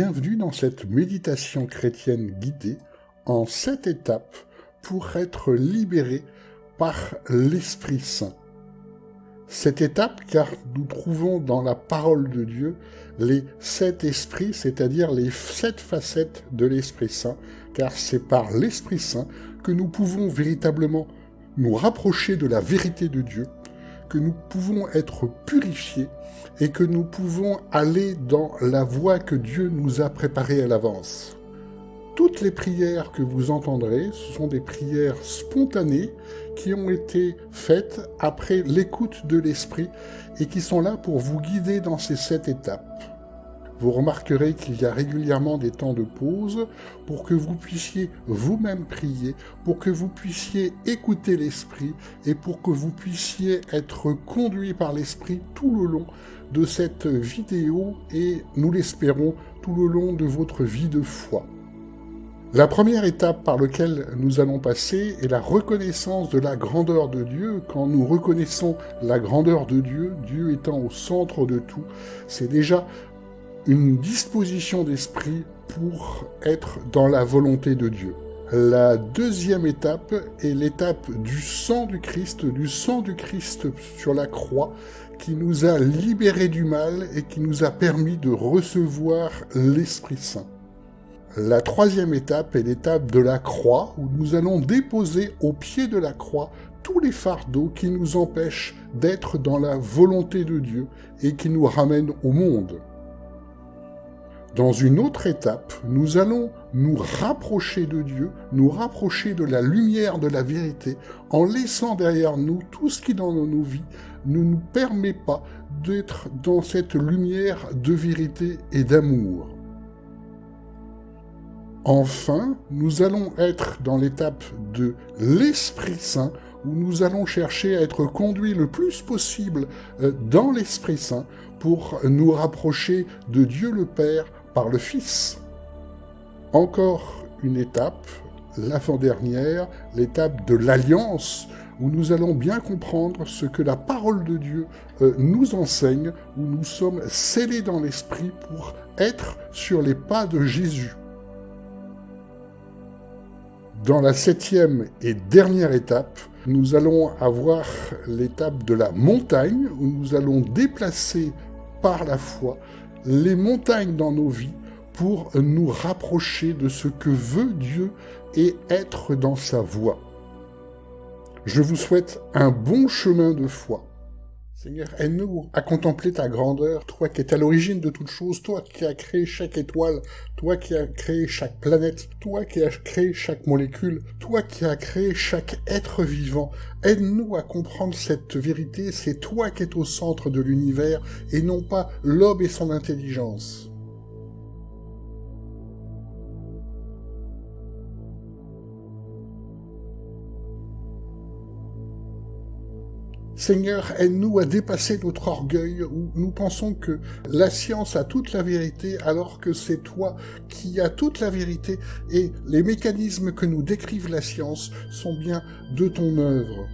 Bienvenue dans cette méditation chrétienne guidée en 7 étapes pour être libéré par l'Esprit Saint. Cette étape, car nous trouvons dans la parole de Dieu les 7 esprits, c'est-à-dire les 7 facettes de l'Esprit Saint, car c'est par l'Esprit Saint que nous pouvons véritablement nous rapprocher de la vérité de Dieu, que nous pouvons être purifiés et que nous pouvons aller dans la voie que Dieu nous a préparée à l'avance. Toutes les prières que vous entendrez, ce sont des prières spontanées qui ont été faites après l'écoute de l'Esprit et qui sont là pour vous guider dans ces 7 étapes. Vous remarquerez qu'il y a régulièrement des temps de pause pour que vous puissiez vous-même prier, pour que vous puissiez écouter l'Esprit et pour que vous puissiez être conduit par l'Esprit tout le long de cette vidéo et, nous l'espérons, tout le long de votre vie de foi. La première étape par laquelle nous allons passer est la reconnaissance de la grandeur de Dieu. Quand nous reconnaissons la grandeur de Dieu, Dieu étant au centre de tout, c'est déjà une disposition d'esprit pour être dans la volonté de Dieu. La deuxième étape est l'étape du sang du Christ sur la croix, qui nous a libérés du mal et qui nous a permis de recevoir l'Esprit Saint. La troisième étape est l'étape de la croix, où nous allons déposer au pied de la croix tous les fardeaux qui nous empêchent d'être dans la volonté de Dieu et qui nous ramènent au monde. Dans une autre étape, nous allons nous rapprocher de Dieu, nous rapprocher de la lumière de la vérité, en laissant derrière nous tout ce qui dans nos vies ne nous permet pas d'être dans cette lumière de vérité et d'amour. Enfin, nous allons être dans l'étape de l'Esprit Saint, où nous allons chercher à être conduits le plus possible dans l'Esprit Saint pour nous rapprocher de Dieu le Père par le Fils. Encore une étape, l'avant-dernière, l'étape de l'Alliance, où nous allons bien comprendre ce que la parole de Dieu nous enseigne, où nous sommes scellés dans l'Esprit pour être sur les pas de Jésus. Dans la 7e et dernière étape, nous allons avoir l'étape de la montagne, où nous allons déplacer par la foi les montagnes dans nos vies pour nous rapprocher de ce que veut Dieu et être dans sa voie. Je vous souhaite un bon chemin de foi. Seigneur, aide-nous à contempler ta grandeur, toi qui es à l'origine de toutes choses, toi qui as créé chaque étoile, toi qui as créé chaque planète, toi qui as créé chaque molécule, toi qui as créé chaque être vivant. Aide-nous à comprendre cette vérité, c'est toi qui es au centre de l'univers et non pas l'homme et son intelligence. Seigneur, aide-nous à dépasser notre orgueil où nous pensons que la science a toute la vérité alors que c'est toi qui as toute la vérité et les mécanismes que nous décrivent la science sont bien de ton œuvre.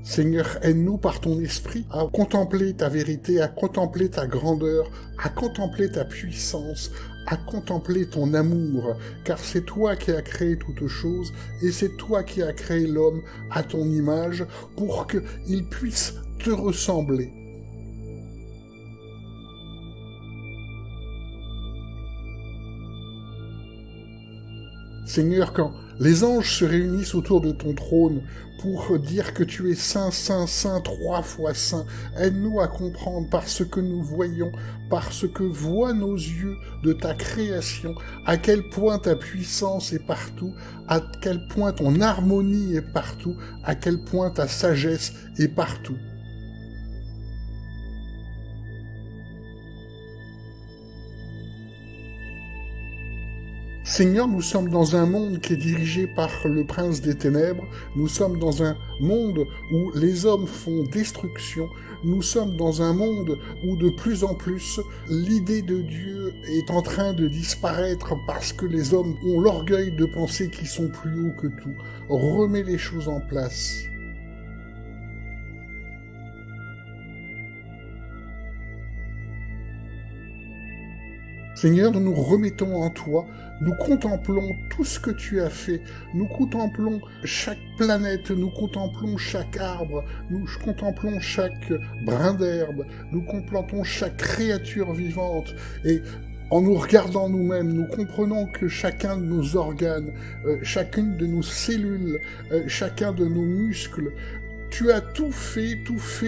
Seigneur, aide-nous par ton esprit à contempler ta vérité, à contempler ta grandeur, à contempler ta puissance, à contempler ton amour, car c'est toi qui as créé toutes choses et c'est toi qui as créé l'homme à ton image pour qu'il puisse te ressembler. Seigneur, quand les anges se réunissent autour de ton trône pour dire que tu es saint, saint, saint, 3 fois saint, aide-nous à comprendre par ce que nous voyons, par ce que voient nos yeux de ta création, à quel point ta puissance est partout, à quel point ton harmonie est partout, à quel point ta sagesse est partout. Seigneur, nous sommes dans un monde qui est dirigé par le prince des ténèbres, nous sommes dans un monde où les hommes font destruction, nous sommes dans un monde où de plus en plus l'idée de Dieu est en train de disparaître parce que les hommes ont l'orgueil de penser qu'ils sont plus hauts que tout. Remets les choses en place. Seigneur, nous nous remettons en toi, nous contemplons tout ce que tu as fait, nous contemplons chaque planète, nous contemplons chaque arbre, nous contemplons chaque brin d'herbe, nous contemplons chaque créature vivante, et en nous regardant nous-mêmes, nous comprenons que chacun de nos organes, chacune de nos cellules, chacun de nos muscles, tu as tout fait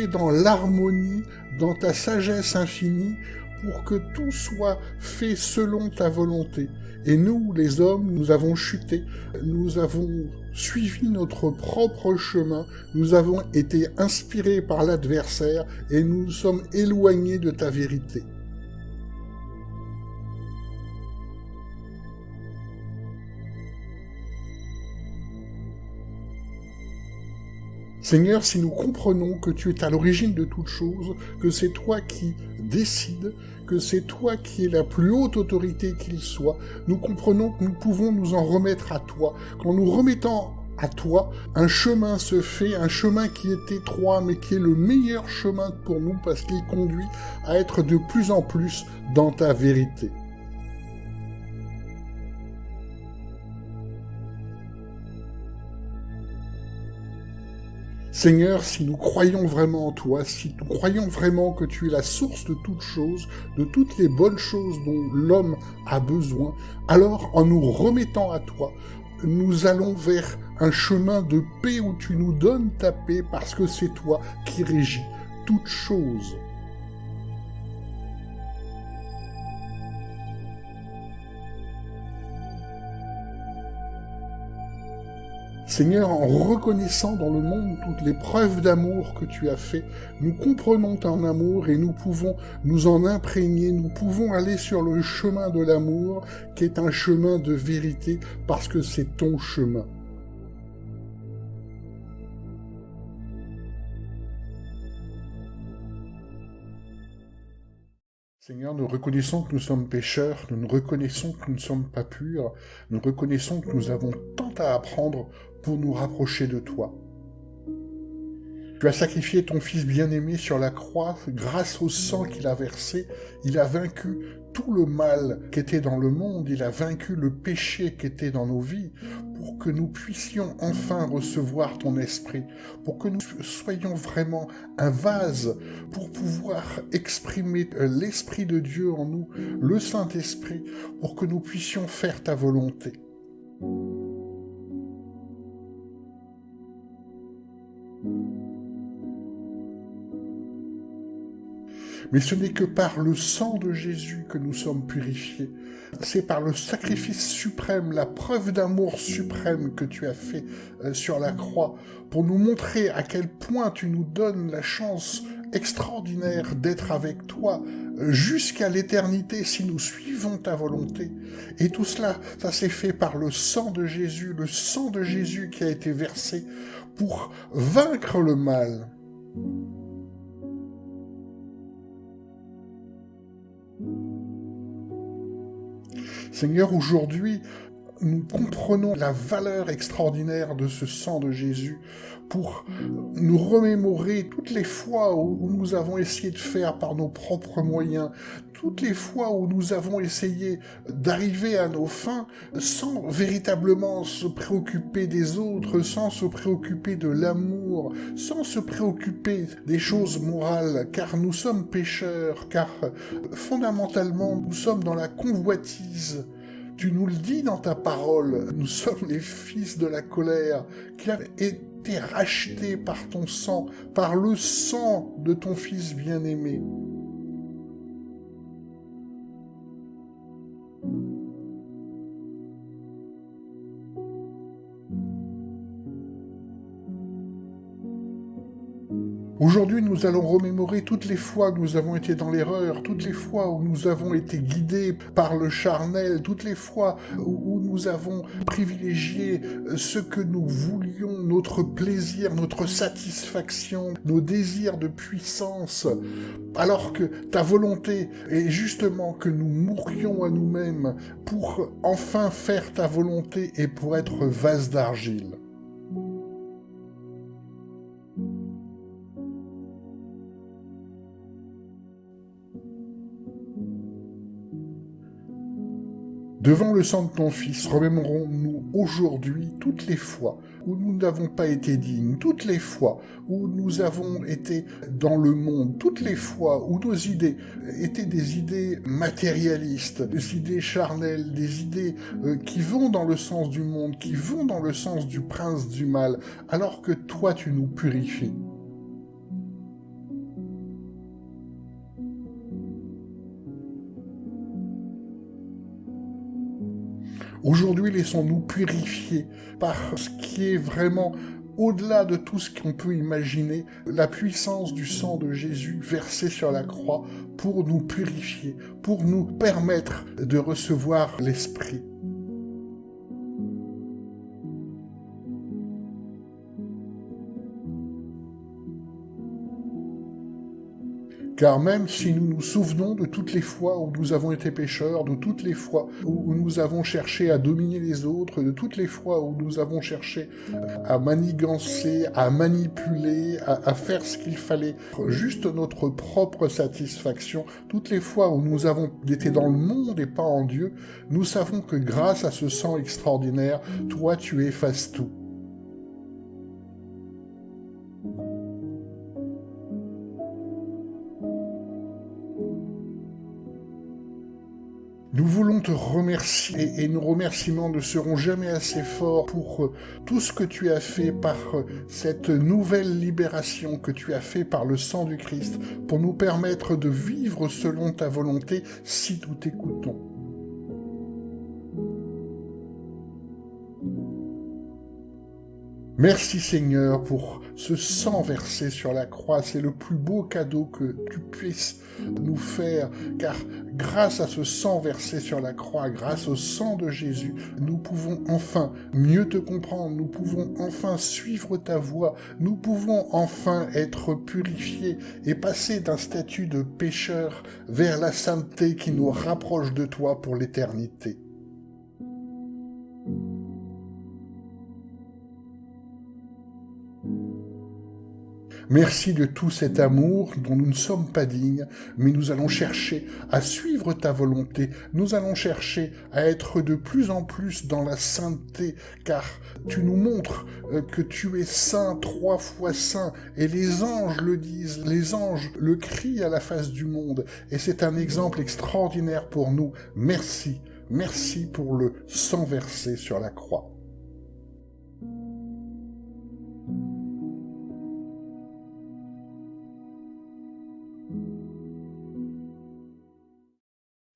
dans l'harmonie, dans ta sagesse infinie, pour que tout soit fait selon ta volonté. Et nous, les hommes, nous avons chuté, nous avons suivi notre propre chemin, nous avons été inspirés par l'adversaire et nous nous sommes éloignés de ta vérité. Seigneur, si nous comprenons que tu es à l'origine de toutes choses, que c'est toi qui décides, que c'est toi qui es la plus haute autorité qu'il soit, nous comprenons que nous pouvons nous en remettre à toi. Qu'en nous remettant à toi, un chemin se fait, un chemin qui est étroit, mais qui est le meilleur chemin pour nous parce qu'il conduit à être de plus en plus dans ta vérité. Seigneur, si nous croyons vraiment en toi, si nous croyons vraiment que tu es la source de toutes choses, de toutes les bonnes choses dont l'homme a besoin, alors en nous remettant à toi, nous allons vers un chemin de paix où tu nous donnes ta paix parce que c'est toi qui régis toutes choses. Seigneur, en reconnaissant dans le monde toutes les preuves d'amour que tu as fait, nous comprenons ton amour et nous pouvons nous en imprégner, nous pouvons aller sur le chemin de l'amour qui est un chemin de vérité parce que c'est ton chemin. Seigneur, nous reconnaissons que nous sommes pécheurs, nous reconnaissons que nous ne sommes pas purs, nous reconnaissons que nous avons tant à apprendre pour nous rapprocher de toi. Tu as sacrifié ton Fils bien-aimé sur la croix, grâce au sang qu'il a versé, il a vaincu tout le mal qui était dans le monde, il a vaincu le péché qui était dans nos vies, pour que nous puissions enfin recevoir ton esprit, pour que nous soyons vraiment un vase pour pouvoir exprimer l'Esprit de Dieu en nous, le Saint-Esprit, pour que nous puissions faire ta volonté. Mais ce n'est que par le sang de Jésus que nous sommes purifiés. C'est par le sacrifice suprême, la preuve d'amour suprême que tu as fait sur la croix, pour nous montrer à quel point tu nous donnes la chance extraordinaire d'être avec toi jusqu'à l'éternité si nous suivons ta volonté. Et tout cela, ça s'est fait par le sang de Jésus qui a été versé pour vaincre le mal. Seigneur, aujourd'hui, nous comprenons la valeur extraordinaire de ce sang de Jésus pour nous remémorer toutes les fois où nous avons essayé de faire par nos propres moyens, toutes les fois où nous avons essayé d'arriver à nos fins sans véritablement se préoccuper des autres, sans se préoccuper de l'amour, sans se préoccuper des choses morales, car nous sommes pécheurs, car fondamentalement nous sommes dans la convoitise. Tu nous le dis dans ta parole, nous sommes les fils de la colère, qui a été rachetés par ton sang, par le sang de ton Fils bien-aimé. Aujourd'hui, nous allons remémorer toutes les fois où nous avons été dans l'erreur, toutes les fois où nous avons été guidés par le charnel, toutes les fois où nous avons privilégié ce que nous voulions, notre plaisir, notre satisfaction, nos désirs de puissance, alors que ta volonté est justement que nous mourions à nous-mêmes pour enfin faire ta volonté et pour être vase d'argile. Devant le sang de ton Fils, remémorons-nous aujourd'hui toutes les fois où nous n'avons pas été dignes, toutes les fois où nous avons été dans le monde, toutes les fois où nos idées étaient des idées matérialistes, des idées charnelles, des idées qui vont dans le sens du monde, qui vont dans le sens du prince du mal, alors que toi tu nous purifies. Aujourd'hui, laissons-nous purifier par ce qui est vraiment au-delà de tout ce qu'on peut imaginer, la puissance du sang de Jésus versé sur la croix pour nous purifier, pour nous permettre de recevoir l'Esprit. Car même si nous nous souvenons de toutes les fois où nous avons été pécheurs, de toutes les fois où nous avons cherché à dominer les autres, de toutes les fois où nous avons cherché à manigancer, à manipuler, à faire ce qu'il fallait, juste notre propre satisfaction, toutes les fois où nous avons été dans le monde et pas en Dieu, nous savons que grâce à ce sang extraordinaire, toi tu effaces tout. Nous voulons te remercier et nos remerciements ne seront jamais assez forts pour tout ce que tu as fait par cette nouvelle libération que tu as fait par le sang du Christ pour nous permettre de vivre selon ta volonté si nous t'écoutons. Merci Seigneur pour ce sang versé sur la croix. C'est le plus beau cadeau que tu puisses nous faire, car grâce à ce sang versé sur la croix, grâce au sang de Jésus, nous pouvons enfin mieux te comprendre, nous pouvons enfin suivre ta voie, nous pouvons enfin être purifiés et passer d'un statut de pécheur vers la sainteté qui nous rapproche de toi pour l'éternité. Merci de tout cet amour dont nous ne sommes pas dignes, mais nous allons chercher à suivre ta volonté, nous allons chercher à être de plus en plus dans la sainteté, car tu nous montres que tu es saint, 3 fois saint, et les anges le disent, les anges le crient à la face du monde, et c'est un exemple extraordinaire pour nous. Merci, merci pour le sang versé sur la croix.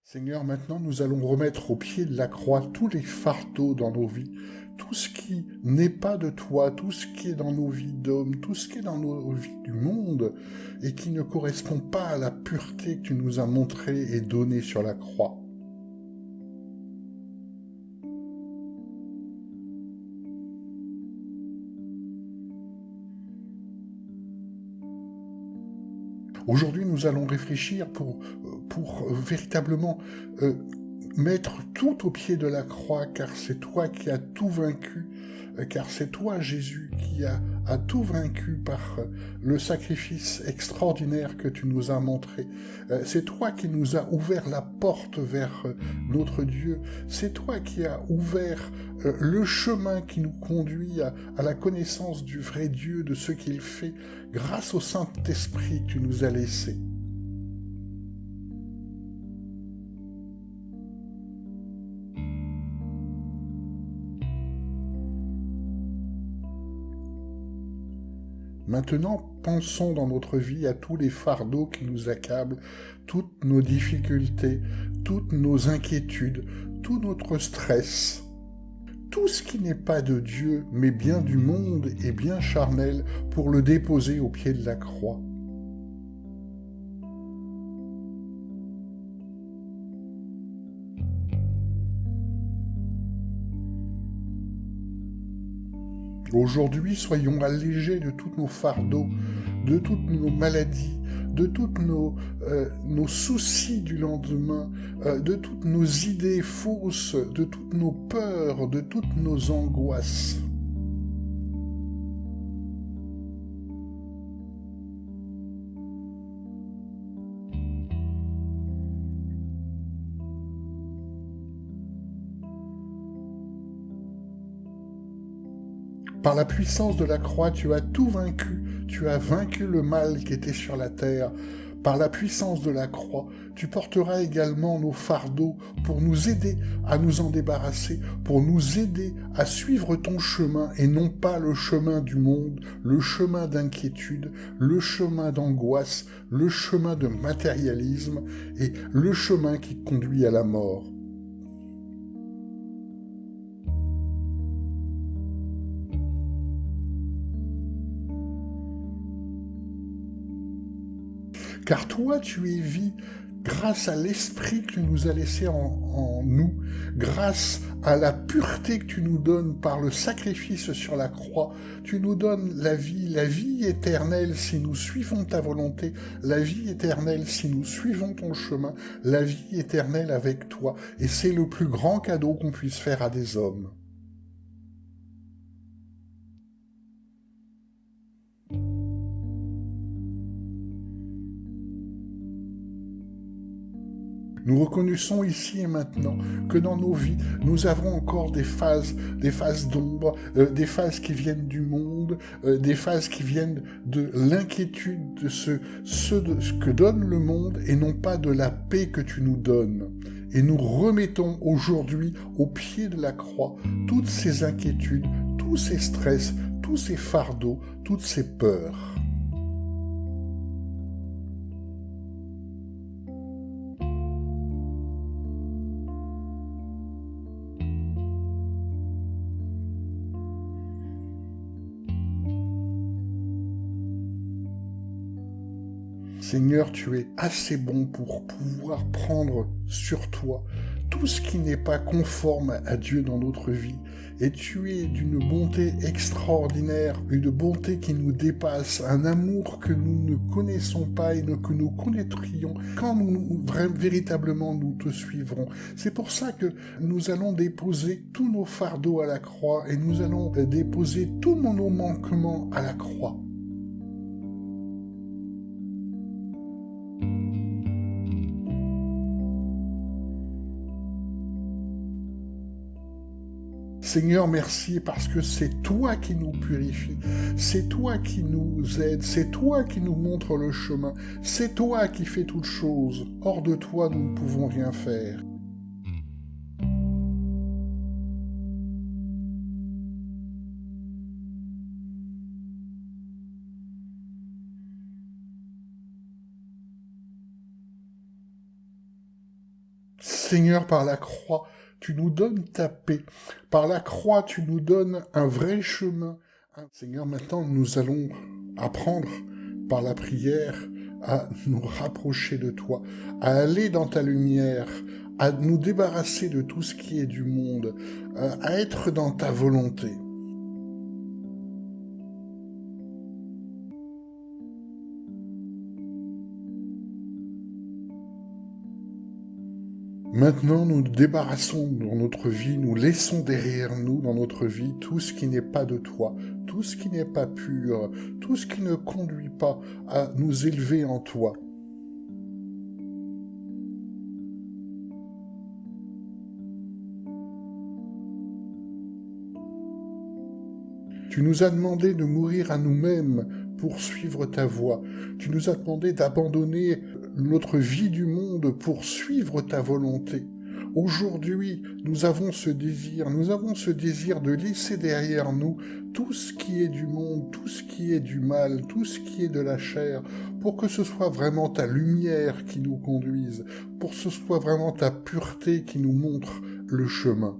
Seigneur, maintenant nous allons remettre au pied de la croix tous les fardeaux dans nos vies, tout ce qui n'est pas de toi, tout ce qui est dans nos vies d'hommes, tout ce qui est dans nos vies du monde et qui ne correspond pas à la pureté que tu nous as montrée et donnée sur la croix. Aujourd'hui, nous allons réfléchir pour véritablement mettre tout au pied de la croix, car c'est toi qui as tout vaincu, car c'est toi, Jésus, qui a tout vaincu par le sacrifice extraordinaire que tu nous as montré. C'est toi qui nous as ouvert la porte vers notre Dieu. C'est toi qui as ouvert le chemin qui nous conduit à la connaissance du vrai Dieu, de ce qu'il fait, grâce au Saint-Esprit que tu nous as laissé. Maintenant, pensons dans notre vie à tous les fardeaux qui nous accablent, toutes nos difficultés, toutes nos inquiétudes, tout notre stress, tout ce qui n'est pas de Dieu, mais bien du monde et bien charnel, pour le déposer au pied de la croix. Aujourd'hui, soyons allégés de tous nos fardeaux, de toutes nos maladies, de tous nos soucis du lendemain, de toutes nos idées fausses, de toutes nos peurs, de toutes nos angoisses. Par la puissance de la croix, tu as tout vaincu. Tu as vaincu le mal qui était sur la terre. Par la puissance de la croix, tu porteras également nos fardeaux pour nous aider à nous en débarrasser, pour nous aider à suivre ton chemin et non pas le chemin du monde, le chemin d'inquiétude, le chemin d'angoisse, le chemin de matérialisme et le chemin qui conduit à la mort. Car toi, tu es vie grâce à l'esprit que tu nous as laissé en nous, grâce à la pureté que tu nous donnes par le sacrifice sur la croix. Tu nous donnes la vie éternelle si nous suivons ta volonté, la vie éternelle si nous suivons ton chemin, la vie éternelle avec toi. Et c'est le plus grand cadeau qu'on puisse faire à des hommes. Nous reconnaissons ici et maintenant que dans nos vies, nous avons encore des phases d'ombre, des phases qui viennent du monde, des phases qui viennent de l'inquiétude de ce que donne le monde et non pas de la paix que tu nous donnes. Et nous remettons aujourd'hui au pied de la croix toutes ces inquiétudes, tous ces stress, tous ces fardeaux, toutes ces peurs. Seigneur, tu es assez bon pour pouvoir prendre sur toi tout ce qui n'est pas conforme à Dieu dans notre vie. Et tu es d'une bonté extraordinaire, une bonté qui nous dépasse, un amour que nous ne connaissons pas et que nous connaîtrions quand véritablement nous te suivrons. C'est pour ça que nous allons déposer tous nos fardeaux à la croix et nous allons déposer tous nos manquements à la croix. Seigneur, merci parce que c'est toi qui nous purifie, c'est toi qui nous aide, c'est toi qui nous montre le chemin, c'est toi qui fais toutes choses. Hors de toi, nous ne pouvons rien faire. Seigneur, par la croix, tu nous donnes ta paix. Par la croix, tu nous donnes un vrai chemin. Seigneur, maintenant, nous allons apprendre par la prière à nous rapprocher de toi, à aller dans ta lumière, à nous débarrasser de tout ce qui est du monde, à être dans ta volonté. Maintenant, nous nous débarrassons dans notre vie, nous laissons derrière nous dans notre vie tout ce qui n'est pas de toi, tout ce qui n'est pas pur, tout ce qui ne conduit pas à nous élever en toi. Tu nous as demandé de mourir à nous-mêmes pour suivre ta voie. Tu nous as demandé d'abandonner notre vie du monde pour suivre ta volonté. Aujourd'hui, nous avons ce désir de laisser derrière nous tout ce qui est du monde, tout ce qui est du mal, tout ce qui est de la chair, pour que ce soit vraiment ta lumière qui nous conduise, pour que ce soit vraiment ta pureté qui nous montre le chemin.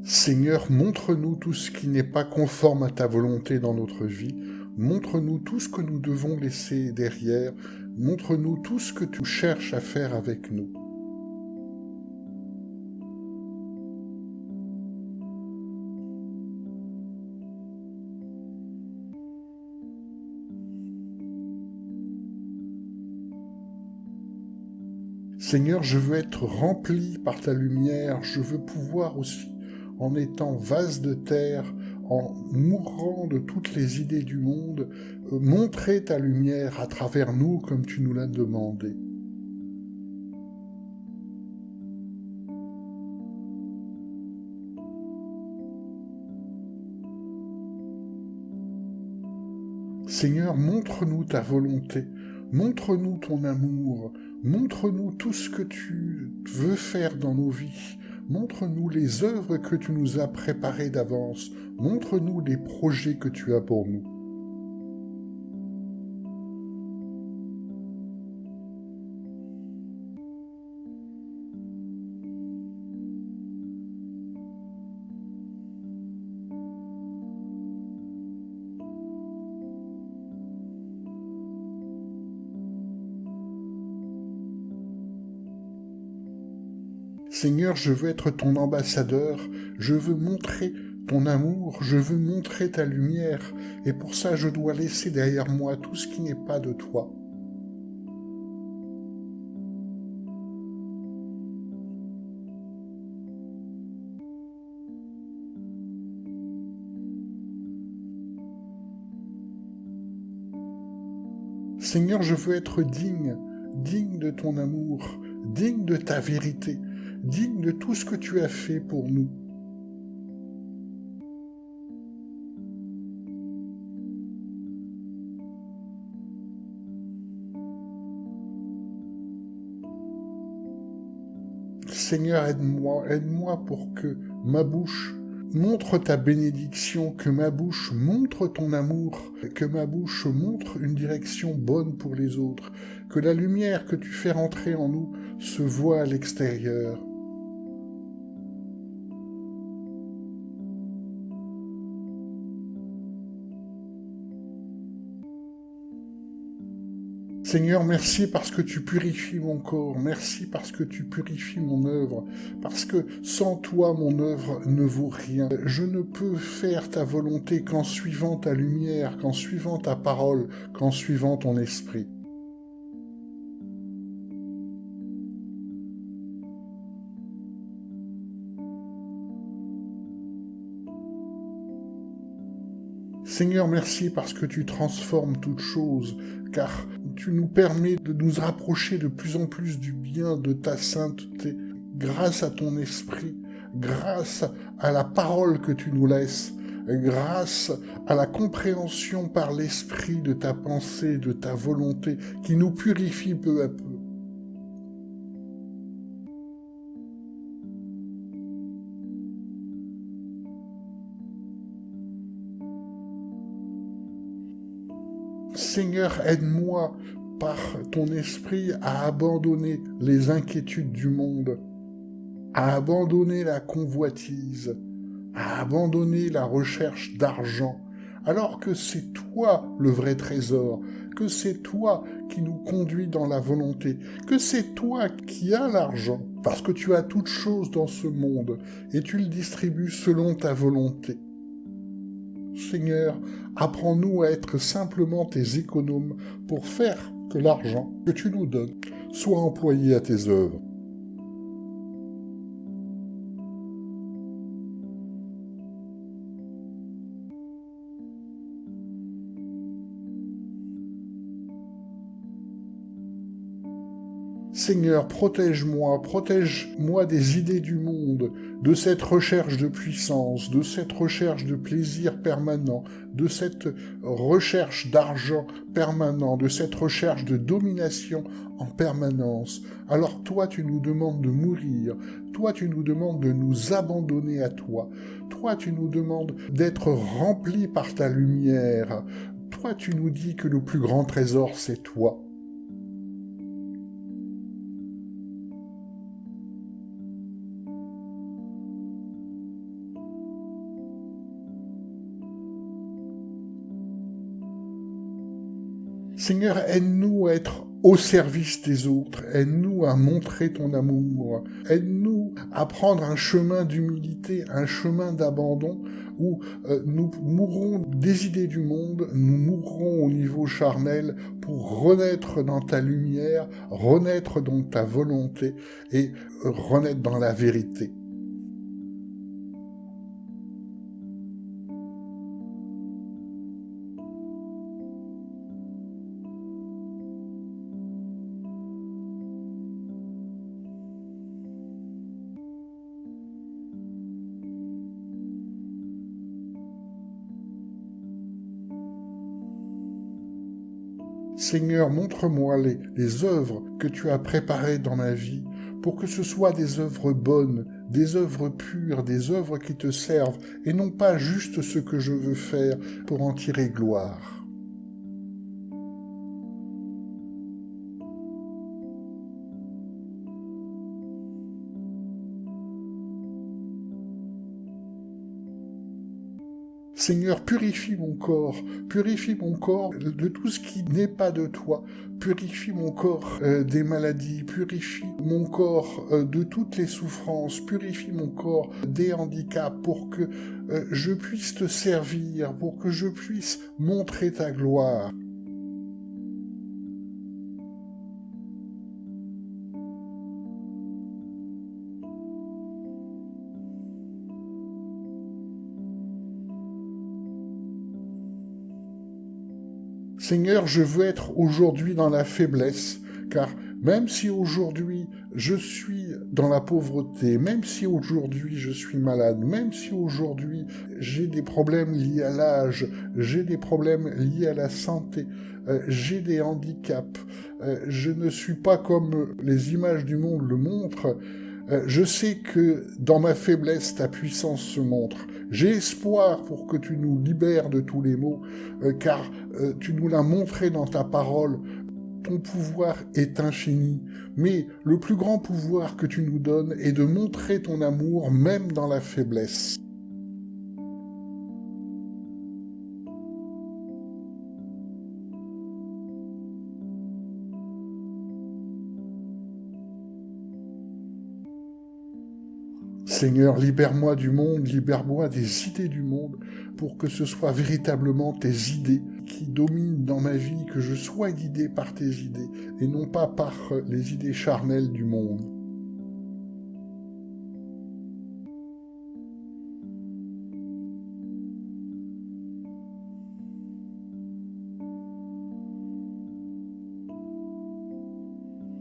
Seigneur, montre-nous tout ce qui n'est pas conforme à ta volonté dans notre vie. Montre-nous tout ce que nous devons laisser derrière. Montre-nous tout ce que tu cherches à faire avec nous. Seigneur, je veux être rempli par ta lumière. Je veux pouvoir aussi, en étant vase de terre, en mourant de toutes les idées du monde, montrer ta lumière à travers nous comme tu nous l'as demandé. Seigneur, montre-nous ta volonté, montre-nous ton amour, montre-nous tout ce que tu veux faire dans nos vies, montre-nous les œuvres que tu nous as préparées d'avance, montre-nous les projets que tu as pour nous. Seigneur, je veux être ton ambassadeur, je veux montrer ton amour, je veux montrer ta lumière, et pour ça je dois laisser derrière moi tout ce qui n'est pas de toi. Seigneur, je veux être digne, digne de ton amour, digne de ta vérité, digne de tout ce que tu as fait pour nous. Seigneur, aide-moi pour que ma bouche montre ta bénédiction, que ma bouche montre ton amour, que ma bouche montre une direction bonne pour les autres, que la lumière que tu fais rentrer en nous se voit à l'extérieur. Seigneur, merci parce que tu purifies mon corps, merci parce que tu purifies mon œuvre, parce que sans toi mon œuvre ne vaut rien. Je ne peux faire ta volonté qu'en suivant ta lumière, qu'en suivant ta parole, qu'en suivant ton esprit. Seigneur, merci parce que tu transformes toutes choses, car tu nous permets de nous rapprocher de plus en plus du bien de ta sainteté, grâce à ton esprit, grâce à la parole que tu nous laisses, grâce à la compréhension par l'esprit de ta pensée, de ta volonté, qui nous purifie peu à peu. Seigneur, aide-moi par ton esprit à abandonner les inquiétudes du monde, à abandonner la convoitise, à abandonner la recherche d'argent, alors que c'est toi le vrai trésor, que c'est toi qui nous conduis dans la volonté, que c'est toi qui as l'argent, parce que tu as toutes choses dans ce monde, et tu le distribues selon ta volonté. Seigneur, apprends-nous à être simplement tes économes pour faire que l'argent que tu nous donnes soit employé à tes œuvres. Seigneur, protège-moi des idées du monde, de cette recherche de puissance, de cette recherche de plaisir permanent, de cette recherche d'argent permanent, de cette recherche de domination en permanence. Alors toi, tu nous demandes de mourir, toi, tu nous demandes de nous abandonner à toi, toi, tu nous demandes d'être remplis par ta lumière, toi, tu nous dis que le plus grand trésor, c'est toi. Seigneur, aide-nous à être au service des autres, aide-nous à montrer ton amour, aide-nous à prendre un chemin d'humilité, un chemin d'abandon où nous mourrons des idées du monde, nous mourrons au niveau charnel pour renaître dans ta lumière, renaître dans ta volonté et renaître dans la vérité. Seigneur, montre-moi les œuvres que tu as préparées dans ma vie, pour que ce soit des œuvres bonnes, des œuvres pures, des œuvres qui te servent, et non pas juste ce que je veux faire pour en tirer gloire. Seigneur, purifie mon corps de tout ce qui n'est pas de toi, purifie mon corps des maladies, purifie mon corps de toutes les souffrances, purifie mon corps des handicaps pour que je puisse te servir, pour que je puisse montrer ta gloire. Seigneur, je veux être aujourd'hui dans la faiblesse, car même si aujourd'hui je suis dans la pauvreté, même si aujourd'hui je suis malade, même si aujourd'hui j'ai des problèmes liés à l'âge, j'ai des problèmes liés à la santé, j'ai des handicaps, je ne suis pas comme les images du monde le montrent, je sais que dans ma faiblesse, ta puissance se montre. J'ai espoir pour que tu nous libères de tous les maux, car tu nous l'as montré dans ta parole. Ton pouvoir est infini, mais le plus grand pouvoir que tu nous donnes est de montrer ton amour même dans la faiblesse. Seigneur, libère-moi du monde, libère-moi des idées du monde, pour que ce soit véritablement tes idées qui dominent dans ma vie, que je sois guidé par tes idées, et non pas par les idées charnelles du monde.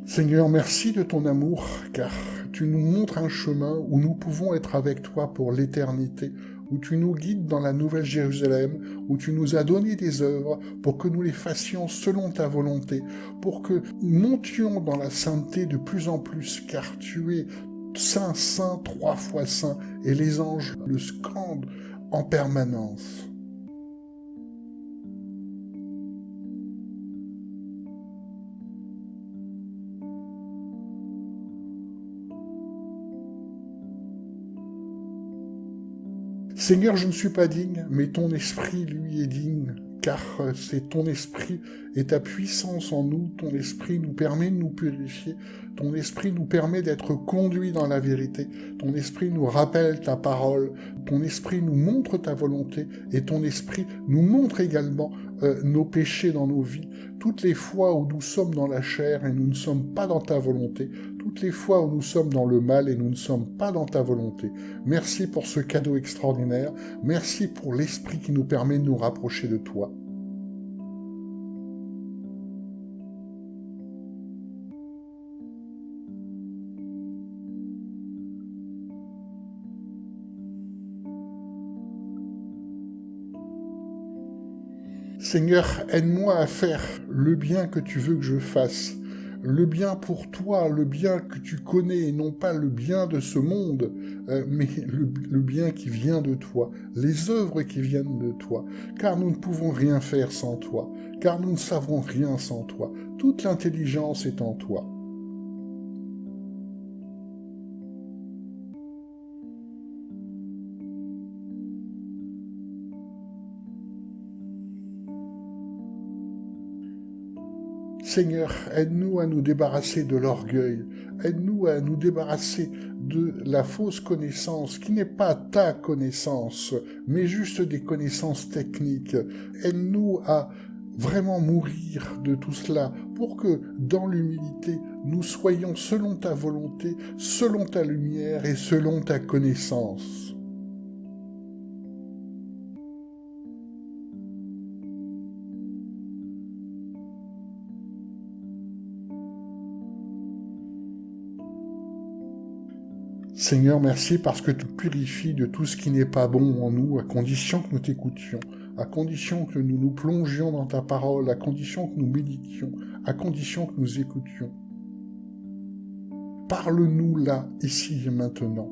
Seigneur, merci de ton amour, car tu nous montres un chemin où nous pouvons être avec toi pour l'éternité, où tu nous guides dans la Nouvelle Jérusalem, où tu nous as donné des œuvres pour que nous les fassions selon ta volonté, pour que nous montions dans la sainteté de plus en plus, car tu es saint, saint, 3 fois saint, et les anges le scandent en permanence. Seigneur, je ne suis pas digne, mais ton esprit, lui, est digne, car c'est ton esprit et ta puissance en nous, ton esprit nous permet de nous purifier, ton esprit nous permet d'être conduits dans la vérité, ton esprit nous rappelle ta parole, ton esprit nous montre ta volonté, et ton esprit nous montre également nos péchés dans nos vies, toutes les fois où nous sommes dans la chair et nous ne sommes pas dans ta volonté, toutes les fois où nous sommes dans le mal et nous ne sommes pas dans ta volonté. Merci pour ce cadeau extraordinaire. Merci pour l'esprit qui nous permet de nous rapprocher de toi. Seigneur, aide-moi à faire le bien que tu veux que je fasse. Le bien pour toi, le bien que tu connais, et non pas le bien de ce monde, mais le bien qui vient de toi, les œuvres qui viennent de toi, car nous ne pouvons rien faire sans toi, car nous ne savons rien sans toi. Toute l'intelligence est en toi. Seigneur, aide-nous à nous débarrasser de l'orgueil. Aide-nous à nous débarrasser de la fausse connaissance qui n'est pas ta connaissance, mais juste des connaissances techniques. Aide-nous à vraiment mourir de tout cela pour que, dans l'humilité, nous soyons selon ta volonté, selon ta lumière et selon ta connaissance. Seigneur, merci parce que tu purifies de tout ce qui n'est pas bon en nous, à condition que nous t'écoutions, à condition que nous nous plongions dans ta parole, à condition que nous méditions, à condition que nous écoutions. Parle-nous là, ici et maintenant.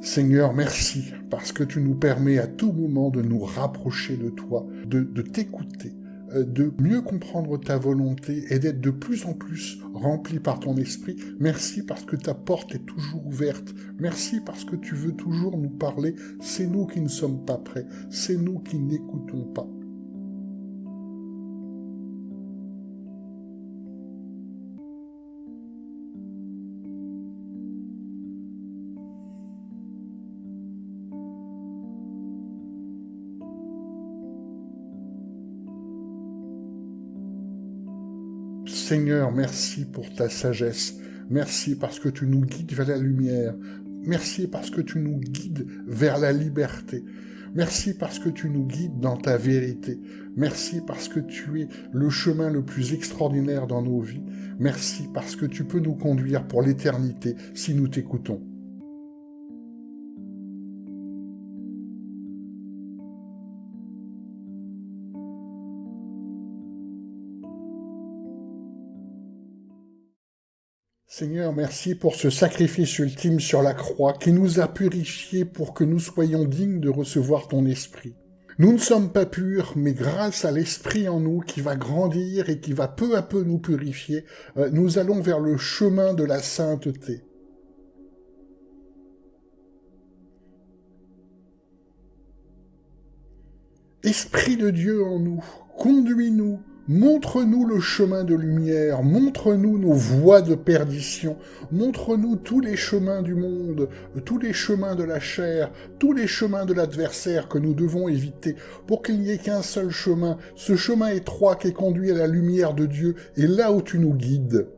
Seigneur, merci, parce que tu nous permets à tout moment de nous rapprocher de toi, de t'écouter, de mieux comprendre ta volonté et d'être de plus en plus rempli par ton esprit. Merci parce que ta porte est toujours ouverte. Merci parce que tu veux toujours nous parler. C'est nous qui ne sommes pas prêts. C'est nous qui n'écoutons pas. Seigneur, merci pour ta sagesse. Merci parce que tu nous guides vers la lumière. Merci parce que tu nous guides vers la liberté. Merci parce que tu nous guides dans ta vérité. Merci parce que tu es le chemin le plus extraordinaire dans nos vies. Merci parce que tu peux nous conduire pour l'éternité si nous t'écoutons. Seigneur, merci pour ce sacrifice ultime sur la croix qui nous a purifiés pour que nous soyons dignes de recevoir ton esprit. Nous ne sommes pas purs, mais grâce à l'esprit en nous qui va grandir et qui va peu à peu nous purifier, nous allons vers le chemin de la sainteté. Esprit de Dieu en nous, conduis-nous, montre-nous le chemin de lumière, montre-nous nos voies de perdition, montre-nous tous les chemins du monde, tous les chemins de la chair, tous les chemins de l'adversaire que nous devons éviter, pour qu'il n'y ait qu'un seul chemin, ce chemin étroit qui conduit à la lumière de Dieu, et là où tu nous guides.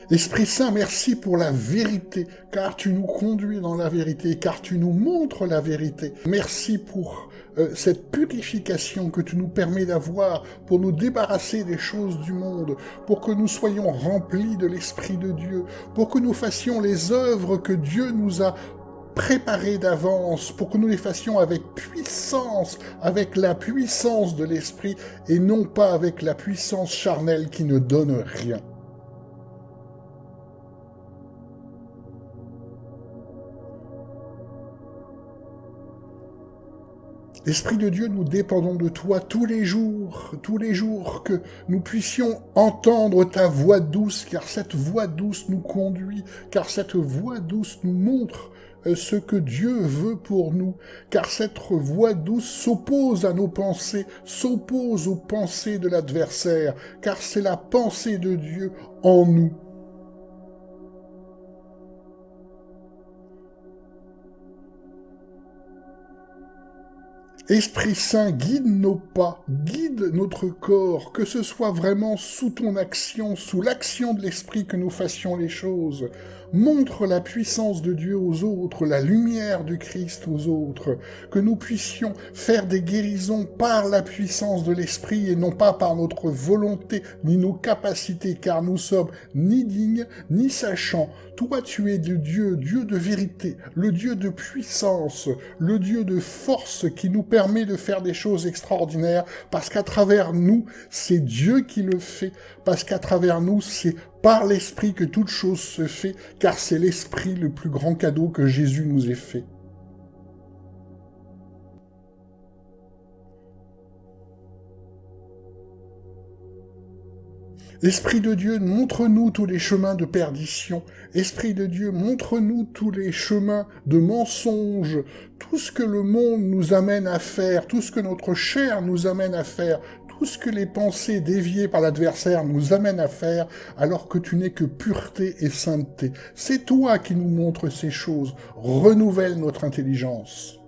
Esprit Saint, merci pour la vérité, car tu nous conduis dans la vérité, car tu nous montres la vérité. Merci pour cette purification que tu nous permets d'avoir, pour nous débarrasser des choses du monde, pour que nous soyons remplis de l'Esprit de Dieu, pour que nous fassions les œuvres que Dieu nous a préparées d'avance, pour que nous les fassions avec puissance, avec la puissance de l'Esprit, et non pas avec la puissance charnelle qui ne donne rien. Esprit de Dieu, nous dépendons de toi tous les jours, que nous puissions entendre ta voix douce, car cette voix douce nous conduit, car cette voix douce nous montre ce que Dieu veut pour nous, car cette voix douce s'oppose à nos pensées, s'oppose aux pensées de l'adversaire, car c'est la pensée de Dieu en nous. Esprit Saint, guide nos pas, guide notre corps, que ce soit vraiment sous ton action, sous l'action de l'Esprit que nous fassions les choses. Montre la puissance de Dieu aux autres, la lumière du Christ aux autres, que nous puissions faire des guérisons par la puissance de l'Esprit et non pas par notre volonté ni nos capacités, car nous sommes ni dignes ni sachants. Toi, tu es le Dieu, Dieu de vérité, le Dieu de puissance, le Dieu de force qui nous permet de faire des choses extraordinaires, parce qu'à travers nous, c'est Dieu qui le fait, parce qu'à travers nous, c'est par l'Esprit que toute chose se fait, car c'est l'Esprit le plus grand cadeau que Jésus nous ait fait. Esprit de Dieu, montre-nous tous les chemins de perdition. Esprit de Dieu, montre-nous tous les chemins de mensonges, tout ce que le monde nous amène à faire, tout ce que notre chair nous amène à faire, tout ce que les pensées déviées par l'adversaire nous amènent à faire, alors que tu n'es que pureté et sainteté. C'est toi qui nous montres ces choses. Renouvelle notre intelligence.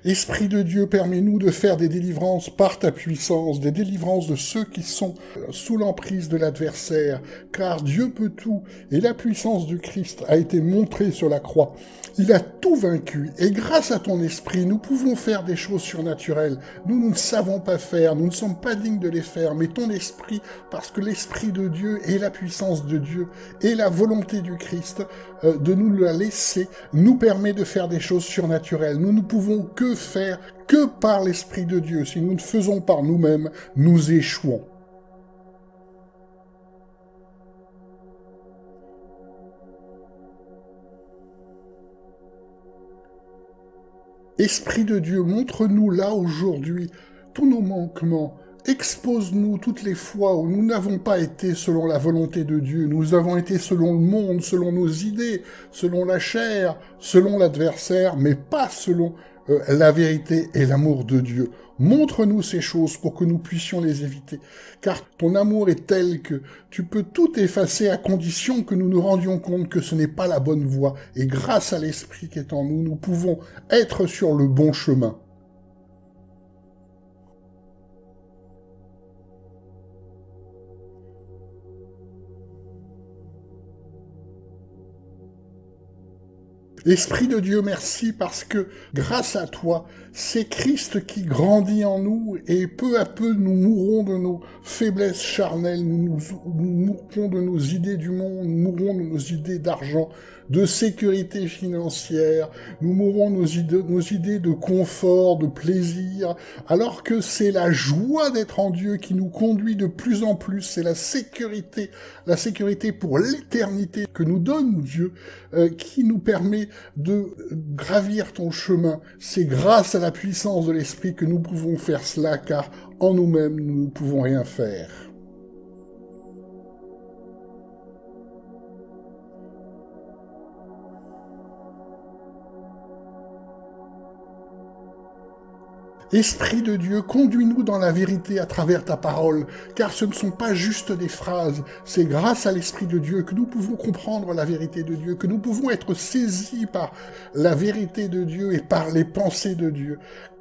Esprit de Dieu, permets-nous de faire des délivrances par ta puissance, des délivrances de ceux qui sont sous l'emprise de l'adversaire, car Dieu peut tout, et la puissance du Christ a été montrée sur la croix. Il a tout vaincu, et grâce à ton esprit, nous pouvons faire des choses surnaturelles. Nous ne savons pas faire, nous ne sommes pas dignes de les faire, mais ton esprit, parce que l'esprit de Dieu et la puissance de Dieu et la volonté du Christ de nous la laisser, nous permet de faire des choses surnaturelles. Nous ne pouvons que faire que par l'Esprit de Dieu. Si nous ne faisons par nous-mêmes, nous échouons. Esprit de Dieu, montre-nous là aujourd'hui tous nos manquements. Expose-nous toutes les fois où nous n'avons pas été selon la volonté de Dieu. Nous avons été selon le monde, selon nos idées, selon la chair, selon l'adversaire, mais pas selon la vérité et l'amour de Dieu. Montre-nous ces choses pour que nous puissions les éviter. Car ton amour est tel que tu peux tout effacer à condition que nous nous rendions compte que ce n'est pas la bonne voie. Et grâce à l'Esprit qui est en nous, nous pouvons être sur le bon chemin. Esprit de Dieu, merci parce que grâce à toi, c'est Christ qui grandit en nous et peu à peu nous mourrons de nos faiblesses charnelles, nous mourrons de nos idées du monde, nous mourrons de nos idées d'argent, de sécurité financière, nous mourrons de nos idées de confort, de plaisir, alors que c'est la joie d'être en Dieu qui nous conduit de plus en plus, c'est la sécurité pour l'éternité que nous donne Dieu, qui nous permet de gravir ton chemin. C'est grâce à la puissance de l'Esprit que nous pouvons faire cela, car en nous-mêmes, nous ne pouvons rien faire. Esprit de Dieu, conduis-nous dans la vérité à travers ta parole, car ce ne sont pas juste des phrases, c'est grâce à l'Esprit de Dieu que nous pouvons comprendre la vérité de Dieu, que nous pouvons être saisis par la vérité de Dieu et par les pensées de Dieu.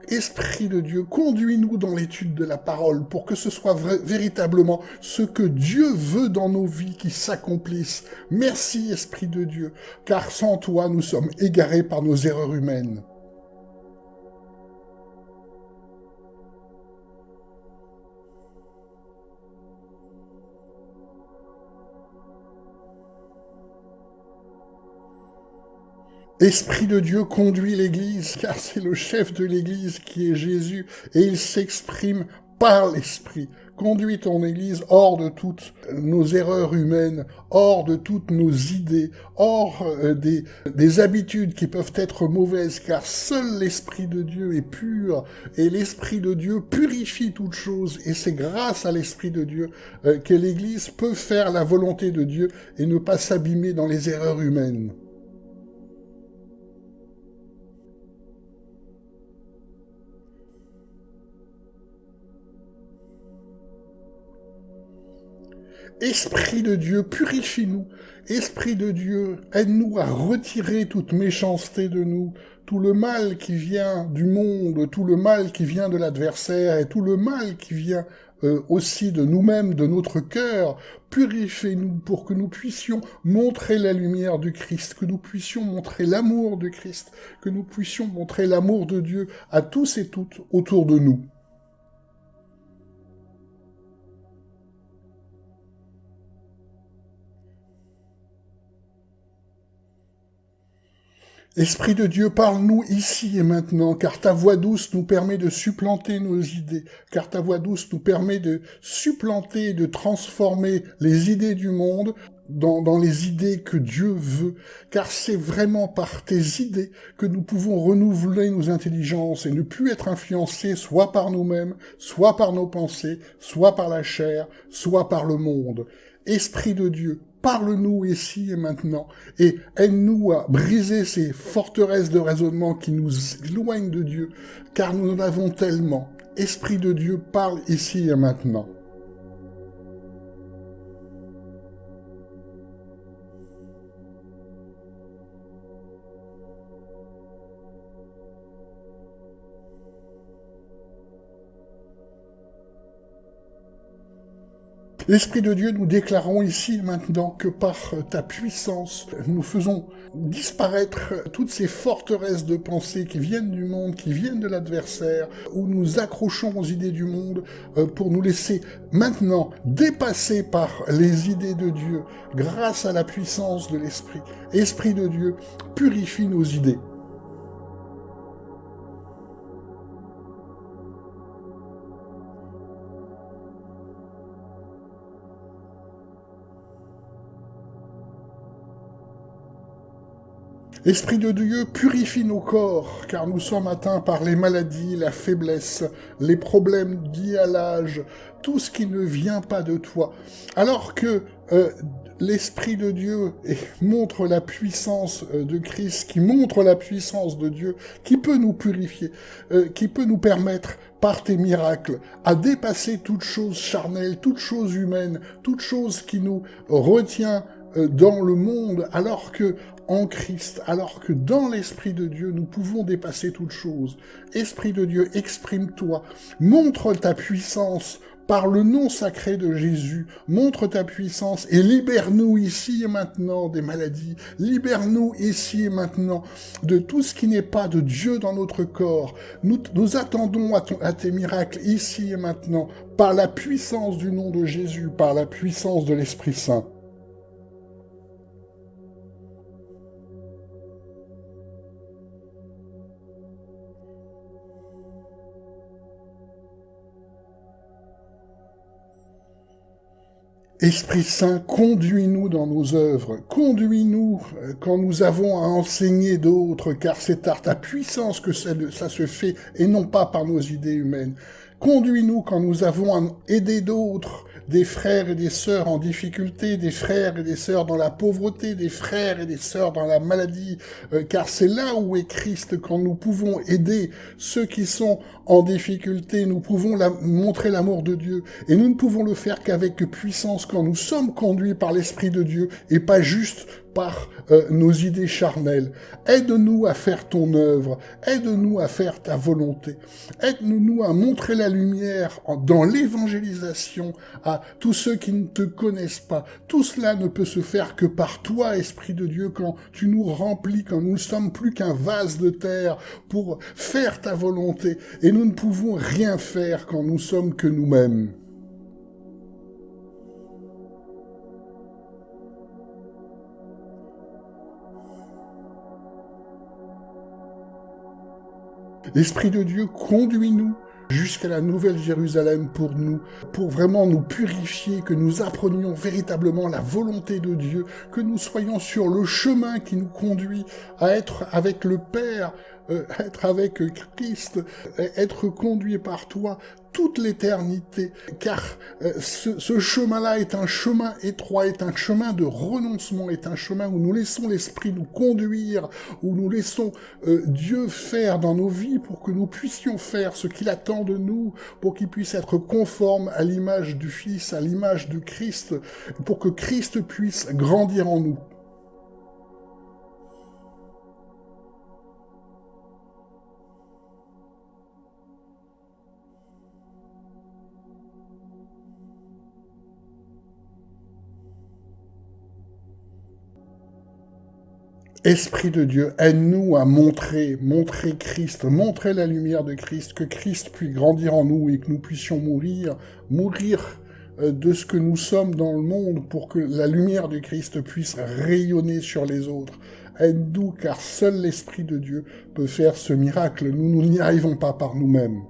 Esprit de Dieu, conduis-nous dans l'étude de la parole pour que ce soit véritablement ce que Dieu veut dans nos vies qui s'accomplisse. Merci, Esprit de Dieu, car sans toi, nous sommes égarés par nos erreurs humaines. Esprit de Dieu conduit l'Église, car c'est le chef de l'Église qui est Jésus, et il s'exprime par l'Esprit. Conduis ton Église hors de toutes nos erreurs humaines, hors de toutes nos idées, hors des habitudes qui peuvent être mauvaises, car seul l'Esprit de Dieu est pur, et l'Esprit de Dieu purifie toutes choses, et c'est grâce à l'Esprit de Dieu que l'Église peut faire la volonté de Dieu et ne pas s'abîmer dans les erreurs humaines. Esprit de Dieu, purifie-nous. Esprit de Dieu, aide-nous à retirer toute méchanceté de nous, tout le mal qui vient du monde, tout le mal qui vient de l'adversaire et tout le mal qui vient aussi de nous-mêmes, de notre cœur. Purifiez-nous pour que nous puissions montrer la lumière du Christ, que nous puissions montrer l'amour du Christ, que nous puissions montrer l'amour de Dieu à tous et toutes autour de nous. Esprit de Dieu, parle-nous ici et maintenant, car ta voix douce nous permet de supplanter nos idées, car ta voix douce nous permet de supplanter et de transformer les idées du monde dans les idées que Dieu veut, car c'est vraiment par tes idées que nous pouvons renouveler nos intelligences et ne plus être influencés soit par nous-mêmes, soit par nos pensées, soit par la chair, soit par le monde. Esprit de Dieu, parle-nous ici et maintenant, et aide-nous à briser ces forteresses de raisonnement qui nous éloignent de Dieu, car nous en avons tellement. Esprit de Dieu, parle ici et maintenant. L'Esprit de Dieu, nous déclarons ici et maintenant que par ta puissance, nous faisons disparaître toutes ces forteresses de pensée qui viennent du monde, qui viennent de l'adversaire, où nous accrochons aux idées du monde pour nous laisser maintenant dépasser par les idées de Dieu grâce à la puissance de l'Esprit. Esprit de Dieu, purifie nos idées. Esprit de Dieu, purifie nos corps, car nous sommes atteints par les maladies, la faiblesse, les problèmes liés à l'âge, tout ce qui ne vient pas de toi. Alors que l'Esprit de Dieu montre la puissance de Christ, qui montre la puissance de Dieu, qui peut nous purifier, qui peut nous permettre par tes miracles, à dépasser toute chose charnelle, toute chose humaine, toute chose qui nous retient dans le monde, alors que en Christ, alors que dans l'Esprit de Dieu, nous pouvons dépasser toute chose. Esprit de Dieu, exprime-toi, montre ta puissance par le nom sacré de Jésus, montre ta puissance et libère-nous ici et maintenant des maladies, libère-nous ici et maintenant de tout ce qui n'est pas de Dieu dans notre corps. Nous attendons à tes miracles ici et maintenant, par la puissance du nom de Jésus, par la puissance de l'Esprit Saint. Esprit Saint, conduis-nous dans nos œuvres, conduis-nous quand nous avons à enseigner d'autres, car c'est par ta puissance que ça se fait, et non pas par nos idées humaines. Conduis-nous quand nous avons à aider d'autres, des frères et des sœurs en difficulté, des frères et des sœurs dans la pauvreté, des frères et des sœurs dans la maladie, car c'est là où est Christ, quand nous pouvons aider ceux qui sont en difficulté, nous pouvons montrer l'amour de Dieu, et nous ne pouvons le faire qu'avec puissance quand nous sommes conduits par l'Esprit de Dieu, et pas juste par nos idées charnelles. Aide-nous à faire ton œuvre, aide-nous à faire ta volonté, aide-nous à montrer la lumière dans l'évangélisation à tous ceux qui ne te connaissent pas. Tout cela ne peut se faire que par toi, Esprit de Dieu, quand tu nous remplis, quand nous ne sommes plus qu'un vase de terre pour faire ta volonté, et nous ne pouvons rien faire quand nous sommes que nous-mêmes. L'Esprit de Dieu, conduis-nous jusqu'à la Nouvelle Jérusalem pour vraiment nous purifier, que nous apprenions véritablement la volonté de Dieu, que nous soyons sur le chemin qui nous conduit à être avec le Père, être avec Christ, être conduit par toi toute l'éternité, car ce chemin-là est un chemin étroit, est un chemin de renoncement, est un chemin où nous laissons l'Esprit nous conduire, où nous laissons Dieu faire dans nos vies pour que nous puissions faire ce qu'il attend de nous, pour qu'il puisse être conforme à l'image du Fils, à l'image de Christ, pour que Christ puisse grandir en nous. Esprit de Dieu, aide-nous à montrer Christ, montrer la lumière de Christ, que Christ puisse grandir en nous et que nous puissions mourir de ce que nous sommes dans le monde pour que la lumière de Christ puisse rayonner sur les autres. aide-nous, car seul l'Esprit de Dieu peut faire ce miracle. Nous n'y arrivons pas par nous-mêmes.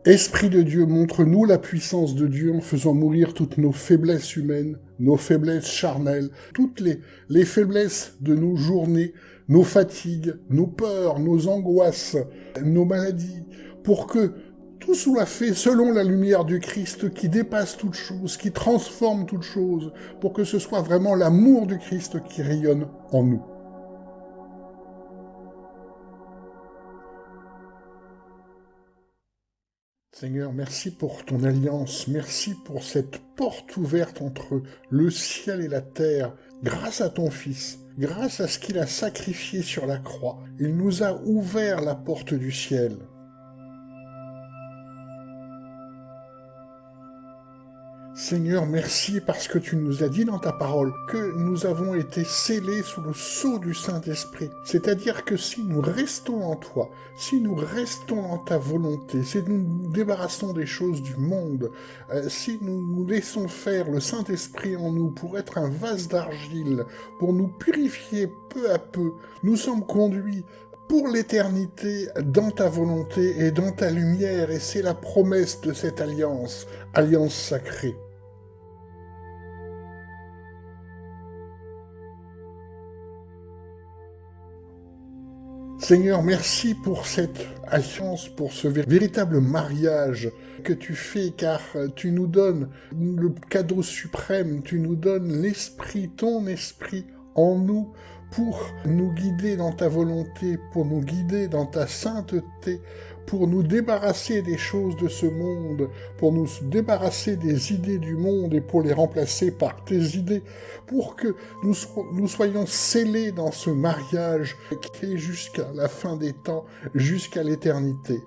Esprit de Dieu, montre-nous la puissance de Dieu en faisant mourir toutes nos faiblesses humaines, nos faiblesses charnelles, toutes les faiblesses de nos journées, nos fatigues, nos peurs, nos angoisses, nos maladies, pour que tout soit fait selon la lumière du Christ qui dépasse toute chose, qui transforme toute chose, pour que ce soit vraiment l'amour du Christ qui rayonne en nous. Seigneur, merci pour ton alliance, merci pour cette porte ouverte entre le ciel et la terre, grâce à ton Fils, grâce à ce qu'il a sacrifié sur la croix. Il nous a ouvert la porte du ciel. Seigneur, merci parce que tu nous as dit dans ta parole que nous avons été scellés sous le sceau du Saint-Esprit. C'est-à-dire que si nous restons en toi, si nous restons dans ta volonté, si nous nous débarrassons des choses du monde, si nous nous laissons faire le Saint-Esprit en nous pour être un vase d'argile, pour nous purifier peu à peu, nous sommes conduits pour l'éternité dans ta volonté et dans ta lumière, et c'est la promesse de cette alliance, alliance sacrée. Seigneur, merci pour cette alliance, pour ce véritable mariage que tu fais, car tu nous donnes le cadeau suprême, tu nous donnes l'Esprit, ton Esprit en nous, pour nous guider dans ta volonté, pour nous guider dans ta sainteté, pour nous débarrasser des choses de ce monde, pour nous débarrasser des idées du monde et pour les remplacer par tes idées, pour que nous soyons scellés dans ce mariage qui est jusqu'à la fin des temps, jusqu'à l'éternité.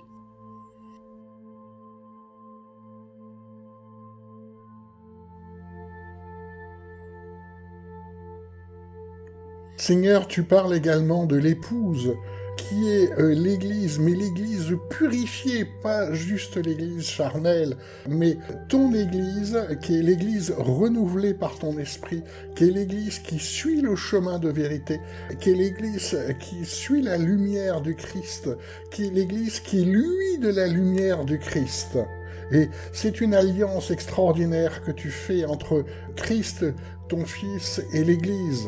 Seigneur, tu parles également de l'épouse, qui est l'Église, mais l'Église purifiée, pas juste l'Église charnelle, mais ton Église, qui est l'Église renouvelée par ton Esprit, qui est l'Église qui suit le chemin de vérité, qui est l'Église qui suit la lumière du Christ, qui est l'Église qui luit de la lumière du Christ. Et c'est une alliance extraordinaire que tu fais entre Christ, ton Fils, et l'Église.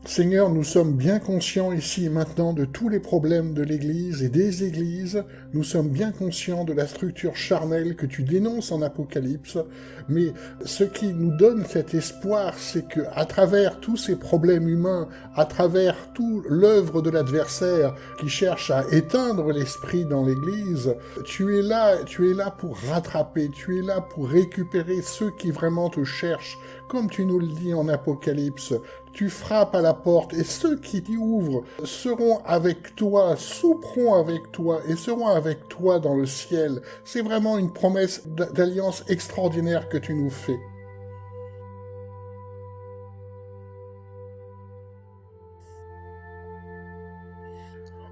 Seigneur, nous sommes bien conscients ici et maintenant de tous les problèmes de l'Église et des Églises. Nous sommes bien conscients de la structure charnelle que tu dénonces en Apocalypse. Mais ce qui nous donne cet espoir, c'est que, à travers tous ces problèmes humains, à travers toute l'œuvre de l'adversaire qui cherche à éteindre l'esprit dans l'Église, tu es là pour rattraper, tu es là pour récupérer ceux qui vraiment te cherchent, comme tu nous le dis en Apocalypse. Tu frappes à la porte et ceux qui t'y ouvrent seront avec toi, souperont avec toi et seront avec toi dans le ciel. C'est vraiment une promesse d'alliance extraordinaire que tu nous fais.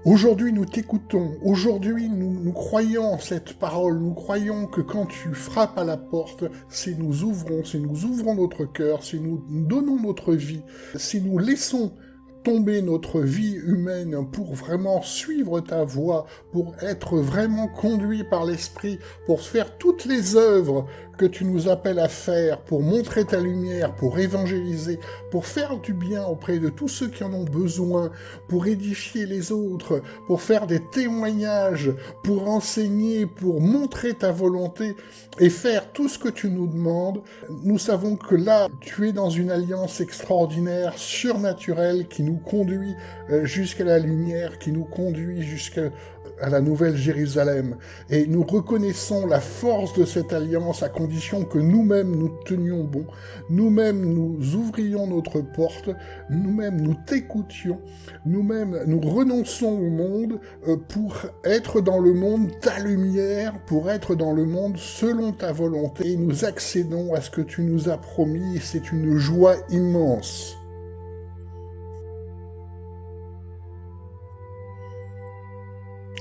Aujourd'hui, nous t'écoutons. Aujourd'hui, nous croyons en cette parole. Nous croyons que quand tu frappes à la porte, si nous ouvrons notre cœur, si nous donnons notre vie, si nous laissons tomber notre vie humaine pour vraiment suivre ta voie, pour être vraiment conduit par l'Esprit, pour faire toutes les œuvres que tu nous appelles à faire, pour montrer ta lumière, pour évangéliser, pour faire du bien auprès de tous ceux qui en ont besoin, pour édifier les autres, pour faire des témoignages, pour enseigner, pour montrer ta volonté et faire tout ce que tu nous demandes. Nous savons que là, tu es dans une alliance extraordinaire, surnaturelle, qui nous conduit jusqu'à la lumière, qui nous conduit jusqu'à à la Nouvelle Jérusalem, et nous reconnaissons la force de cette alliance à condition que nous-mêmes nous tenions bon, nous-mêmes nous ouvrions notre porte, nous-mêmes nous t'écoutions, nous-mêmes nous renonçons au monde pour être dans le monde ta lumière, pour être dans le monde selon ta volonté, et nous accédons à ce que tu nous as promis, et c'est une joie immense.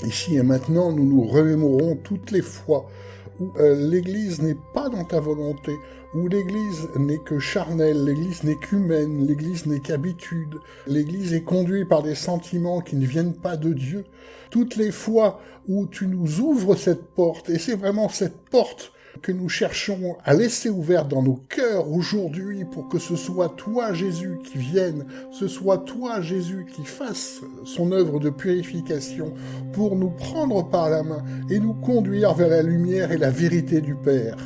Ici et maintenant, nous nous remémorons toutes les fois où l'Église n'est pas dans ta volonté, où l'Église n'est que charnelle, l'Église n'est qu'humaine, l'Église n'est qu'habitude, l'Église est conduite par des sentiments qui ne viennent pas de Dieu. Toutes les fois où tu nous ouvres cette porte, et c'est vraiment cette porte que nous cherchons à laisser ouverte dans nos cœurs aujourd'hui pour que ce soit toi, Jésus, qui vienne, ce soit toi, Jésus, qui fasse son œuvre de purification pour nous prendre par la main et nous conduire vers la lumière et la vérité du Père.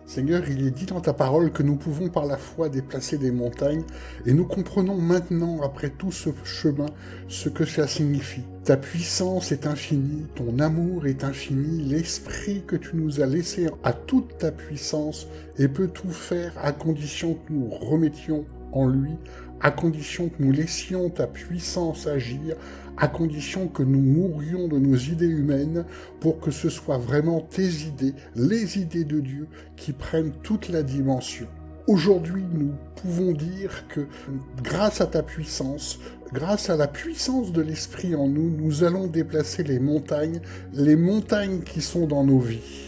Seigneur, il est dit dans ta parole que nous pouvons par la foi déplacer des montagnes, et nous comprenons maintenant, après tout ce chemin, ce que cela signifie. Ta puissance est infinie, ton amour est infini, l'esprit que tu nous as laissé a toute ta puissance et peut tout faire à condition que nous remettions en lui, à condition que nous laissions ta puissance agir, à condition que nous mourions de nos idées humaines pour que ce soit vraiment tes idées, les idées de Dieu qui prennent toute la dimension. Aujourd'hui, nous pouvons dire que grâce à ta puissance, grâce à la puissance de l'Esprit en nous, nous allons déplacer les montagnes qui sont dans nos vies.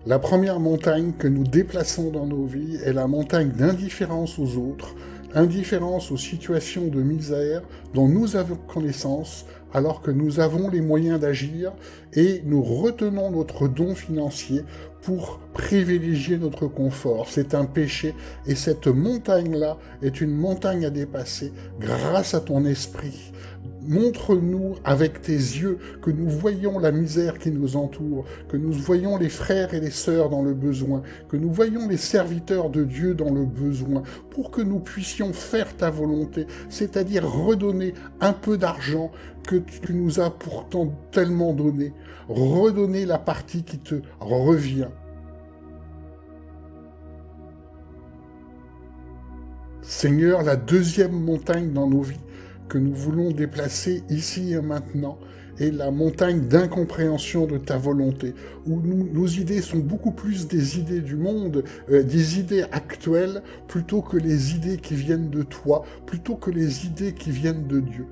La première montagne que nous déplaçons dans nos vies est la montagne d'indifférence aux autres, indifférence aux situations de misère dont nous avons connaissance alors que nous avons les moyens d'agir et nous retenons notre don financier pour privilégier notre confort. C'est un péché et cette montagne-là est une montagne à dépasser grâce à ton esprit. Montre-nous avec tes yeux que nous voyons la misère qui nous entoure, que nous voyons les frères et les sœurs dans le besoin, que nous voyons les serviteurs de Dieu dans le besoin, pour que nous puissions faire ta volonté, c'est-à-dire redonner un peu d'argent que tu nous as pourtant tellement donné, redonner la partie qui te revient. Seigneur, la deuxième montagne dans nos vies, que nous voulons déplacer ici et maintenant est la montagne d'incompréhension de ta volonté, où nos idées sont beaucoup plus des idées du monde, des idées actuelles, plutôt que les idées qui viennent de toi, plutôt que les idées qui viennent de Dieu.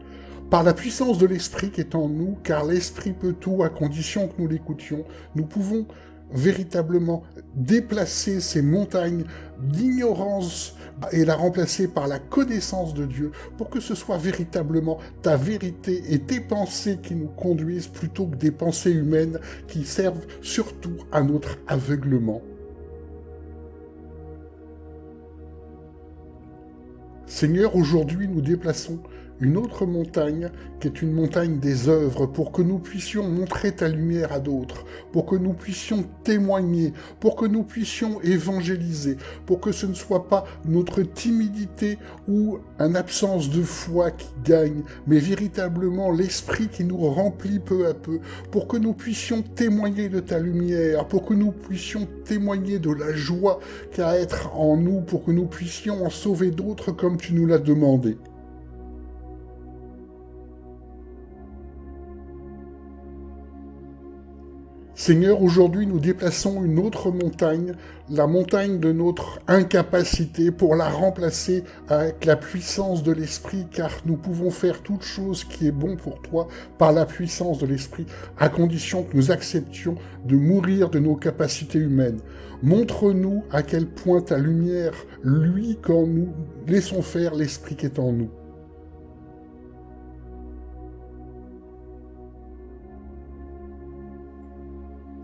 Par la puissance de l'Esprit qui est en nous, car l'Esprit peut tout à condition que nous l'écoutions, nous pouvons véritablement déplacer ces montagnes d'ignorance et la remplacer par la connaissance de Dieu pour que ce soit véritablement ta vérité et tes pensées qui nous conduisent plutôt que des pensées humaines qui servent surtout à notre aveuglement. Seigneur, aujourd'hui nous déplaçons une autre montagne qui est une montagne des œuvres pour que nous puissions montrer ta lumière à d'autres, pour que nous puissions témoigner, pour que nous puissions évangéliser, pour que ce ne soit pas notre timidité ou une absence de foi qui gagne, mais véritablement l'esprit qui nous remplit peu à peu, pour que nous puissions témoigner de ta lumière, pour que nous puissions témoigner de la joie qu'il y a à être en nous, pour que nous puissions en sauver d'autres comme tu nous l'as demandé. Seigneur, aujourd'hui nous déplaçons une autre montagne, la montagne de notre incapacité, pour la remplacer avec la puissance de l'Esprit, car nous pouvons faire toute chose qui est bon pour toi par la puissance de l'Esprit, à condition que nous acceptions de mourir de nos capacités humaines. Montre-nous à quel point ta lumière luit quand nous laissons faire l'Esprit qui est en nous.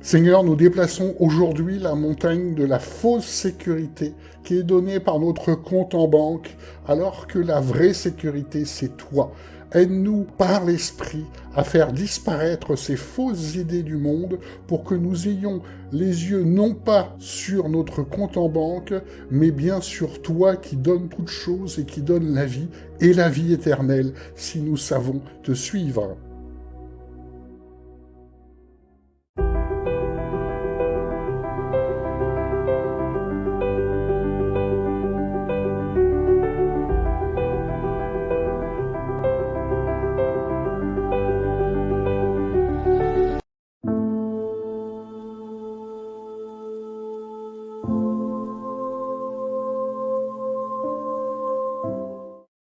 Seigneur, nous déplaçons aujourd'hui la montagne de la fausse sécurité qui est donnée par notre compte en banque, alors que la vraie sécurité, c'est toi. Aide-nous par l'Esprit à faire disparaître ces fausses idées du monde pour que nous ayons les yeux non pas sur notre compte en banque, mais bien sur toi qui donnes toutes choses et qui donne la vie et la vie éternelle si nous savons te suivre.